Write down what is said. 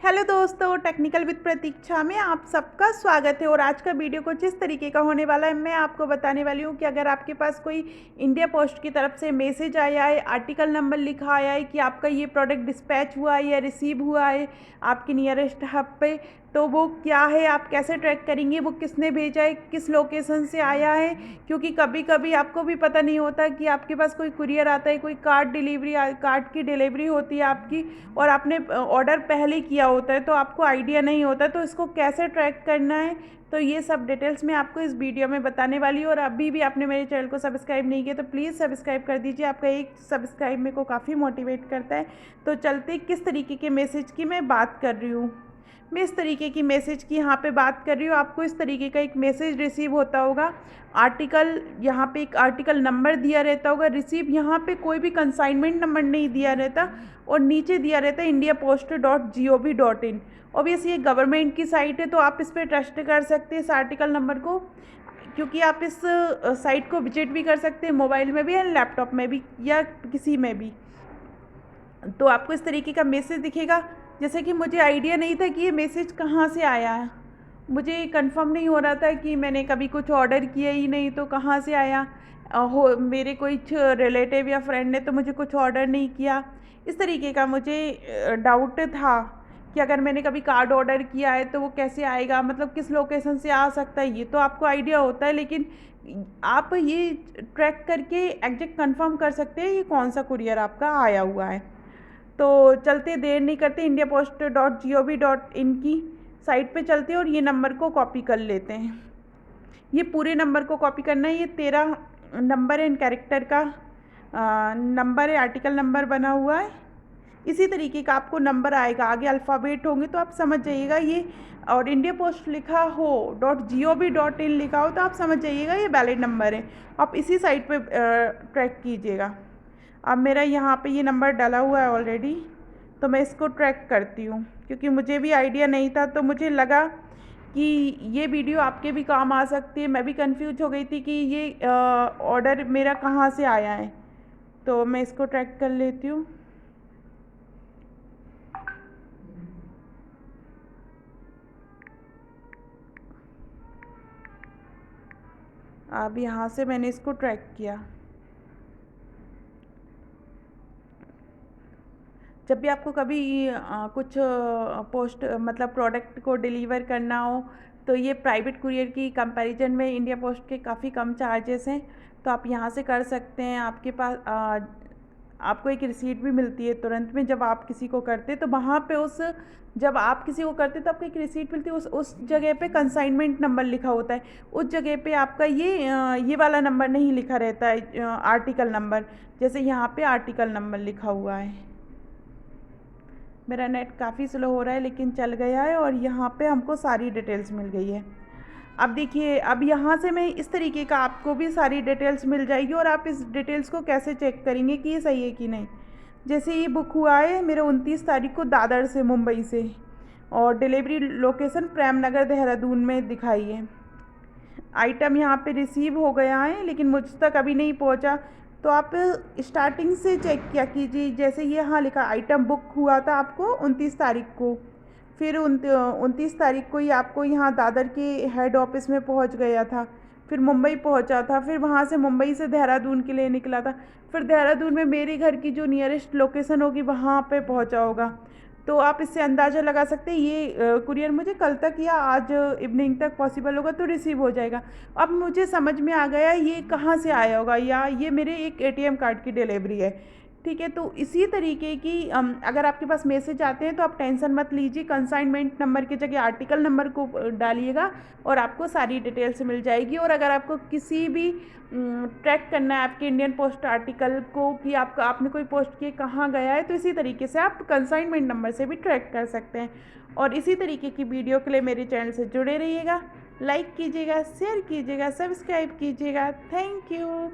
Hello दोस्तों, technical with प्रतीक्षा में आप सबका स्वागत है। और आज का वीडियो कुछ इस तरीके का होने वाला है। मैं आपको बताने वाली हूँ कि अगर आपके पास कोई इंडिया पोस्ट की तरफ से मैसेज आया है, आर्टिकल नंबर लिखा आया है कि आपका ये प्रोडक्ट डिस्पैच हुआ है या रिसीव हुआ है आपके नियरेस्ट हब पे, तो वो क्या है, आप कैसे ट्रैक करेंगे, वो किसने भेजा है, किस लोकेशन से आया है। क्योंकि कभी कभी आपको भी पता नहीं होता कि आपके पास कोई कुरियर आता है, कोई कार्ड की डिलीवरी होती है आपकी, और आपने ऑर्डर पहले किया होता है तो आपको आइडिया नहीं होता, तो इसको कैसे ट्रैक करना है, तो ये सब डिटेल्स मैं आपको इस वीडियो में बताने वाली हूँ। और अभी भी आपने मेरे चैनल को सब्सक्राइब नहीं किया तो प्लीज़ सब्सक्राइब कर दीजिए। आपका एक सब्सक्राइब मेरे को काफ़ी मोटिवेट करता है। तो चलते किस तरीके के मैसेज की मैं बात कर रही हूँ। मैं इस तरीके की मैसेज की यहाँ पे बात कर रही हूँ। आपको इस तरीके का एक मैसेज रिसीव होता होगा। आर्टिकल यहाँ पे एक आर्टिकल नंबर दिया रहता होगा। रिसीव यहाँ पे कोई भी कंसाइनमेंट नंबर नहीं दिया रहता, और नीचे दिया रहता है indiapost.gov.in। ऑब्वियस ये गवर्नमेंट की साइट है तो आप इस पर ट्रस्ट कर सकते हैं इस आर्टिकल नंबर को, क्योंकि आप इस साइट को विजिट भी कर सकते हैं मोबाइल में भी या लैपटॉप में भी या किसी में भी। तो आपको इस तरीके का मैसेज दिखेगा। जैसे कि मुझे आइडिया नहीं था कि ये मैसेज कहाँ से आया है, मुझे कंफर्म नहीं हो रहा था कि मैंने कभी कुछ ऑर्डर किया ही नहीं तो कहाँ से आया। मेरे कोई रिलेटिव या फ्रेंड ने तो मुझे कुछ ऑर्डर नहीं किया। इस तरीके का मुझे डाउट था कि अगर मैंने कभी कार्ड ऑर्डर किया है तो वो कैसे आएगा, मतलब किस लोकेशन से आ सकता है। ये तो आपको आइडिया होता है, लेकिन आप ये ट्रैक करके एग्जैक्ट कंफर्म कर सकते हैं ये कौन सा कुरियर आपका आया हुआ है। तो चलते देर नहीं करते, indiapost.gov.in की साइट पे चलते हैं और ये नंबर को कॉपी कर लेते हैं। ये पूरे नंबर को कॉपी करना है। ये 13 नंबर है, इन कैरेक्टर का नंबर है, आर्टिकल नंबर बना हुआ है। इसी तरीके का आपको नंबर आएगा, आगे अल्फ़ाबेट होंगे तो आप समझ जाइएगा ये। और इंडिया पोस्ट लिखा हो .gov.in लिखा हो तो आप समझ जाइएगा ये वैलिड नंबर है। आप इसी साइट पे ट्रैक कीजिएगा। अब मेरा यहाँ पे ये नंबर डाला हुआ है ऑलरेडी, तो मैं इसको ट्रैक करती हूँ। क्योंकि मुझे भी आइडिया नहीं था तो मुझे लगा कि ये वीडियो आपके भी काम आ सकती है। मैं भी कंफ्यूज हो गई थी कि ये ऑर्डर मेरा कहाँ से आया है, तो मैं इसको ट्रैक कर लेती हूँ। अब यहाँ से मैंने इसको ट्रैक किया। जब भी आपको कभी कुछ पोस्ट मतलब प्रोडक्ट को डिलीवर करना हो तो ये प्राइवेट कुरियर की कंपैरिजन में इंडिया पोस्ट के काफ़ी कम चार्जेस हैं, तो आप यहाँ से कर सकते हैं। आपके पास आपको एक रिसीट भी मिलती है तुरंत में जब आप किसी को करते, तो वहाँ पे जब आप किसी को करते तो आपको एक रिसीट मिलती है। उस जगह पे कंसाइनमेंट नंबर लिखा होता है, उस जगह पे आपका ये वाला नंबर नहीं लिखा रहता है, आर्टिकल नंबर। जैसे यहाँ पे आर्टिकल नंबर लिखा हुआ है। मेरा नेट काफ़ी स्लो हो रहा है लेकिन चल गया है, और यहाँ पे हमको सारी डिटेल्स मिल गई है। अब देखिए, अब यहाँ से मैं इस तरीके का आपको भी सारी डिटेल्स मिल जाएगी, और आप इस डिटेल्स को कैसे चेक करेंगे कि ये सही है कि नहीं। जैसे ये बुक हुआ है मेरे 29 तारीख को दादर से, मुंबई से, और डिलीवरी लोकेशन प्रेम नगर देहरादून में दिखाई है। आइटम यहाँ पे रिसीव हो गया है लेकिन मुझ तक अभी नहीं पहुँचा, तो आप स्टार्टिंग से चेक किया कीजिए। जैसे ये यहाँ लिखा आइटम बुक हुआ था आपको 29 तारीख को, फिर 29 तारीख को ही आपको यहाँ दादर के हेड ऑफिस में पहुँच गया था, फिर मुंबई पहुँचा था, फिर वहाँ से मुंबई से देहरादून के लिए निकला था, फिर देहरादून में मेरे घर की जो नियरेस्ट लोकेशन होगी वहाँ पे पहुँचा होगा। तो आप इससे अंदाज़ा लगा सकते हैं ये कुरियर मुझे कल तक या आज इवनिंग तक पॉसिबल होगा तो रिसीव हो जाएगा। अब मुझे समझ में आ गया ये कहाँ से आया होगा, या ये मेरे एक एटीएम कार्ड की डिलीवरी है। ठीक है, तो इसी तरीके की अगर आपके पास मैसेज आते हैं तो आप टेंशन मत लीजिए। कंसाइनमेंट नंबर की जगह आर्टिकल नंबर को डालिएगा और आपको सारी डिटेल्स मिल जाएगी। और अगर आपको किसी भी ट्रैक करना है आपके इंडियन पोस्ट आर्टिकल को कि आपने कोई पोस्ट किए कहाँ गया है, तो इसी तरीके से आप कंसाइनमेंट नंबर से भी ट्रैक कर सकते हैं। और इसी तरीके की वीडियो के लिए मेरे चैनल से जुड़े रहिएगा, लाइक कीजिएगा, शेयर कीजिएगा, सब्सक्राइब कीजिएगा। Thank you.